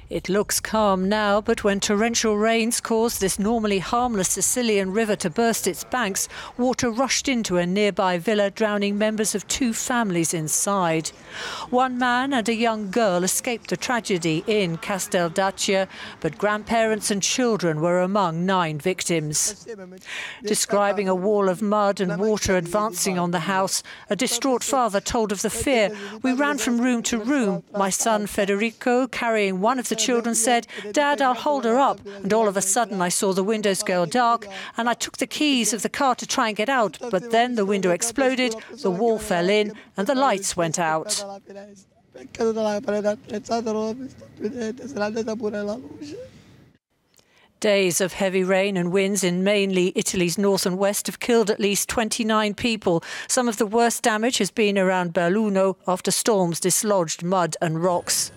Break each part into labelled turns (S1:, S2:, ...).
S1: It looks calm now, but when torrential rains caused this normally harmless Sicilian river to burst its banks, water rushed into a nearby villa, drowning members of 2 families inside. One man and a young girl escaped the tragedy in Casteldaccia, but grandparents and children were among 9 victims. Describing a wall of mud and water advancing on the house, a distraught father told of the fear. "We ran from room to room. My son Federico, carrying one of the children, said, 'Dad, I'll hold her up.' And all of a sudden I saw the windows go dark and I took the keys of the car to try and get out. But then the window exploded, the wall fell in and the lights went out." Days of heavy rain and winds in mainly Italy's north and west have killed at least 29 people. Some of the worst damage has been around Belluno after storms dislodged mud and rocks.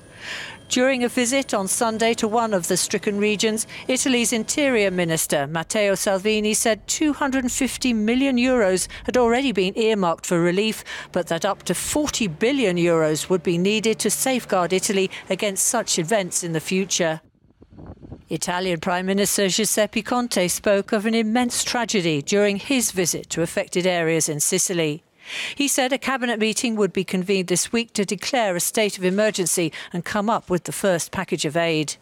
S1: During a visit on Sunday to one of the stricken regions, Italy's Interior Minister Matteo Salvini said €250 million had already been earmarked for relief, but that up to €40 billion would be needed to safeguard Italy against such events in the future. Italian Prime Minister Giuseppe Conte spoke of an immense tragedy during his visit to affected areas in Sicily. He said a cabinet meeting would be convened this week to declare a state of emergency and come up with the first package of aid.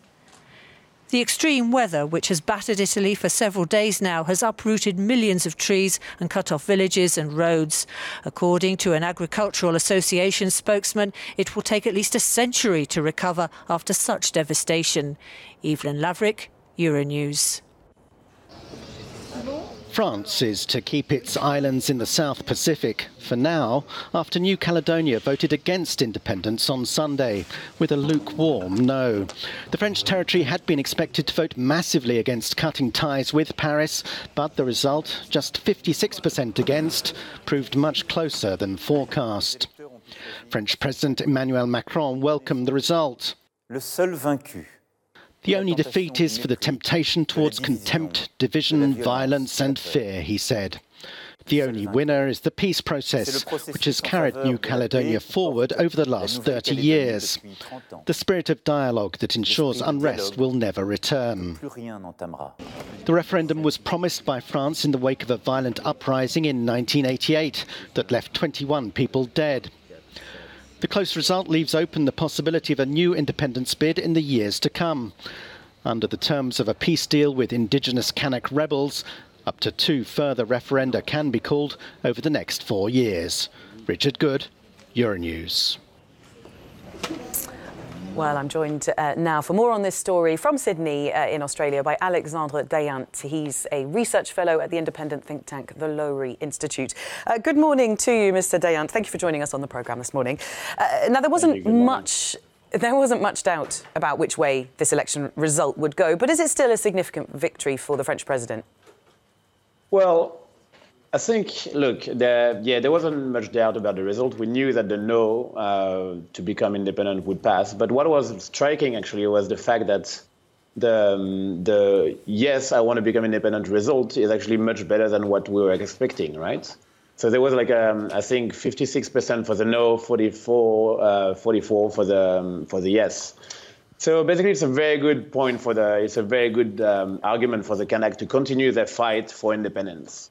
S1: The extreme weather, which has battered Italy for several days now, has uprooted millions of trees and cut off villages and roads. According to an agricultural association spokesman, it will take at least a century to recover after such devastation. Evelyn Laverick, Euronews.
S2: France is to keep its islands in the South Pacific for now, after New Caledonia voted against independence on Sunday with a lukewarm no. The French territory had been expected to vote massively against cutting ties with Paris, but the result, just 56% against, proved much closer than forecast. French President Emmanuel Macron welcomed the result.
S3: Le seul vaincu.
S2: The only defeat is for the temptation towards contempt, division, violence and fear, he said. The only winner is the peace process, which has carried New Caledonia forward over the last 30 years. The spirit of dialogue that ensures unrest will never return. The referendum was promised by France in the wake of a violent uprising in 1988 that left 21 people dead. The close result leaves open the possibility of a new independence bid in the years to come. Under the terms of a peace deal with indigenous Kanak rebels, up to 2 further referenda can be called over the next 4 years. Richard Good, Euronews.
S4: Well, I'm joined now for more on this story from Sydney in Australia by Alexandre Dayant. He's a research fellow at the independent think tank, the Lowry Institute. Good morning to you, Mr. Dayant. Thank you for joining us on the programme this morning. Now, there wasn't much doubt about which way this election result would go, but is it still a significant victory for the French president?
S5: Well, I think, look, there wasn't much doubt about the result. We knew that the no to become independent would pass. But what was striking, actually, was the fact that the yes, I want to become independent result is actually much better than what we were expecting, right? So there was like, I think, 56% for the no, 44 for the yes. So basically, it's a very good point it's a very good argument for the Kanak to continue their fight for independence.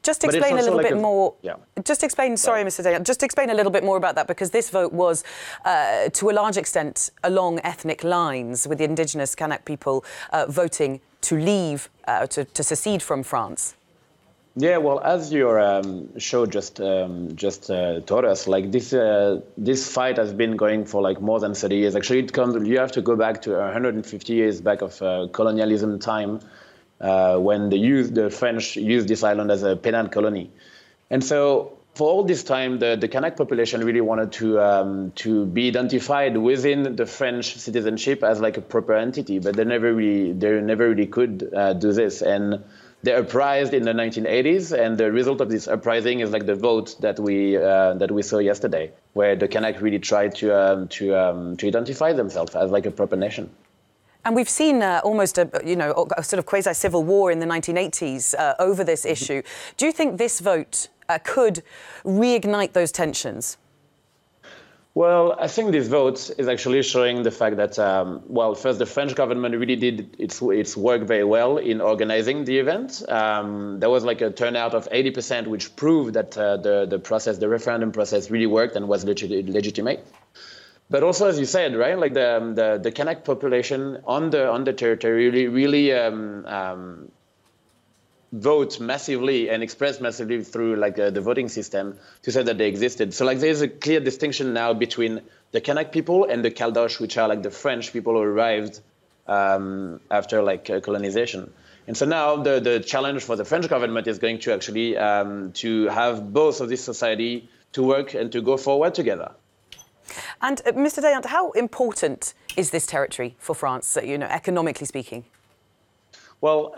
S4: Just explain a little bit more.
S5: Yeah.
S4: Just explain, sorry, Mr. Dayan, just explain a little bit more about that, because this vote was, to a large extent, along ethnic lines, with the indigenous Kanak people voting to leave, to secede from France.
S5: Yeah, well, as your show just taught us, like this fight has been going for like more than 30 years. Actually, you have to go back to 150 years back of colonialism time, when the French used this island as a penal colony. And so for all this time, the Kanak population really wanted to be identified within the French citizenship as like a proper entity, but they never really could do this. And they uprised in the 1980s, and the result of this uprising is like the vote that we saw yesterday, where the Kanak really tried to identify themselves as like a proper nation.
S4: And we've seen almost a sort of quasi-civil war in the 1980s over this issue. Do you think this vote could reignite those tensions?
S5: Well, I think this vote is actually showing the fact that, first, the French government really did its work very well in organizing the event. There was like a turnout of 80%, which proved that the referendum process really worked and was legitimate. But also, as you said, right, like the Kanak population on the territory really vote massively and express massively through the voting system to say that they existed. So there's a clear distinction now between the Kanak people and the Caldoche, which are the French people who arrived after colonization. And so now the challenge for the French government is going to actually to have both of this society to work and to go forward together.
S4: And Mr. Dayant, how important is this territory for France, economically speaking?
S5: Well,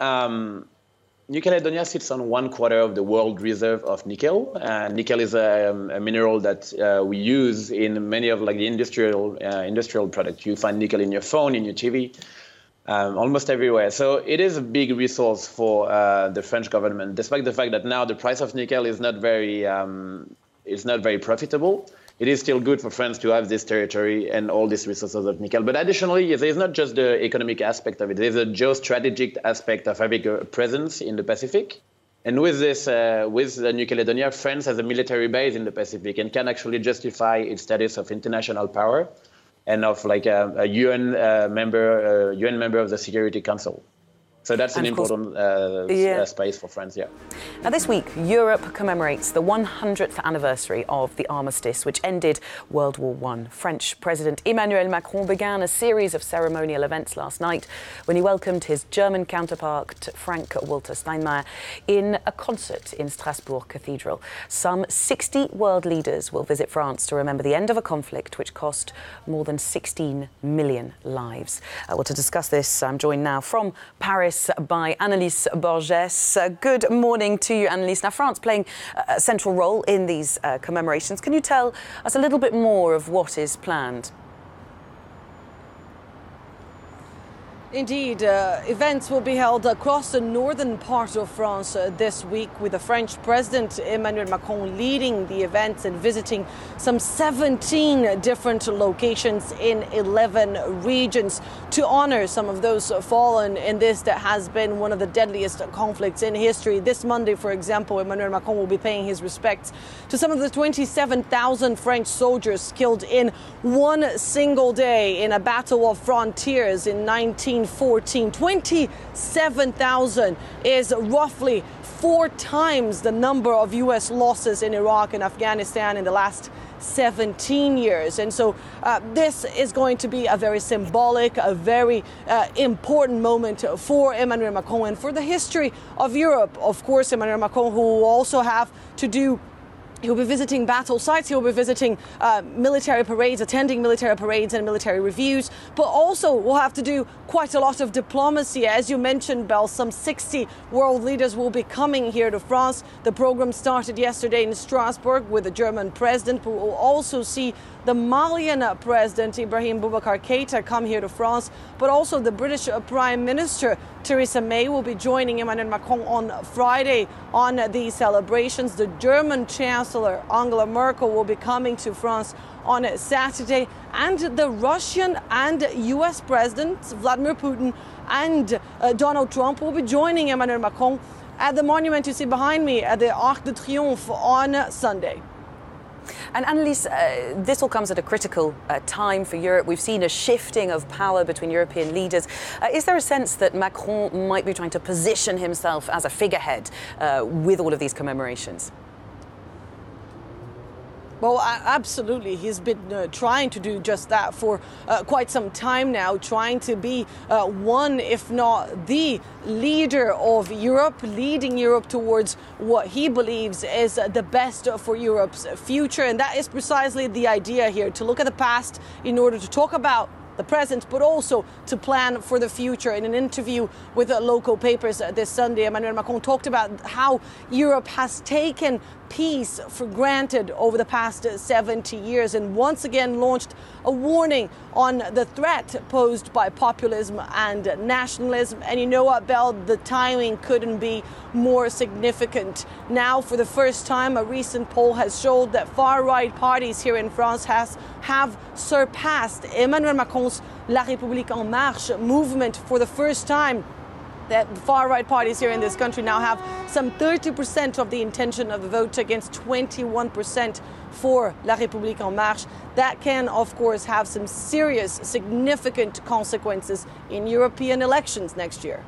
S5: New Caledonia sits on 1/4 of the world reserve of nickel. Nickel is a mineral that we use in many of the industrial products. You find nickel in your phone, in your TV, almost everywhere. So it is a big resource for the French government, despite the fact that now the price of nickel is not very profitable. It is still good for France to have this territory and all these resources of nickel. But additionally, there's not just the economic aspect of it. There's a geostrategic aspect of having a presence in the Pacific. And with this, with New Caledonia, France has a military base in the Pacific and can actually justify its status of international power and of a UN member of the Security Council. So that's an important space for France, yeah.
S4: Now, this week, Europe commemorates the 100th anniversary of the armistice, which ended World War I. French President Emmanuel Macron began a series of ceremonial events last night when he welcomed his German counterpart, Frank-Walter Steinmeier, in a concert in Strasbourg Cathedral. Some 60 world leaders will visit France to remember the end of a conflict which cost more than 16 million lives. Well, to discuss this, I'm joined now from Paris by Annelise Borges. Good morning to you, Annelise. Now, France playing a central role in these commemorations. Can you tell us a little bit more of what is planned?
S3: Indeed, events will be held across the northern part of France this week, with the French President Emmanuel Macron leading the events and visiting some 17 different locations in 11 regions to honor some of those fallen in this that has been one of the deadliest conflicts in history. This Monday, for example, Emmanuel Macron will be paying his respects to some of the 27,000 French soldiers killed in one single day in a battle of frontiers in 1914. 27,000 is roughly 4 times the number of U.S. losses in Iraq and Afghanistan in the last 17 years. And so this is going to be a very symbolic, a very important moment for Emmanuel Macron and for the history of Europe. Of course, Emmanuel Macron, who will also have to do He'll be visiting battle sites, he'll be visiting military parades, attending military parades and military reviews, but also will have to do quite a lot of diplomacy. As you mentioned, Belle, some 60 world leaders will be coming here to France. The program started yesterday in Strasbourg with the German president, but we'll also see the Malian president, Ibrahim Boubacar Keïta, come here to France, but also the British Prime Minister, Theresa May, will be joining Emmanuel Macron on Friday on these celebrations. The German Chancellor, Angela Merkel, will be coming to France on Saturday, and the Russian and US Presidents, Vladimir Putin and Donald Trump, will be joining Emmanuel Macron at the monument you see behind me at the Arc de Triomphe on Sunday.
S4: And Annelise, this all comes at a critical time for Europe. We've seen a shifting of power between European leaders. Is there a sense that Macron might be trying to position himself as a figurehead with all of these commemorations?
S3: Well, absolutely. He's been trying to do just that for quite some time now, trying to be one, if not the leader of Europe, leading Europe towards what he believes is the best for Europe's future. And that is precisely the idea here, to look at the past in order to talk about the present, but also to plan for the future. In an interview with local papers this Sunday, Emmanuel Macron talked about how Europe has taken peace for granted over the past 70 years and once again launched a warning on the threat posed by populism and nationalism. And you know what, Belle, the timing couldn't be more significant. Now, for the first time, a recent poll has showed that far-right parties here in France have surpassed Emmanuel Macron's La République en Marche movement for the first time. That far-right parties here in this country now have some 30% of the intention of the vote against 21% for La République en Marche. That can, of course, have some serious, significant consequences in European elections next year.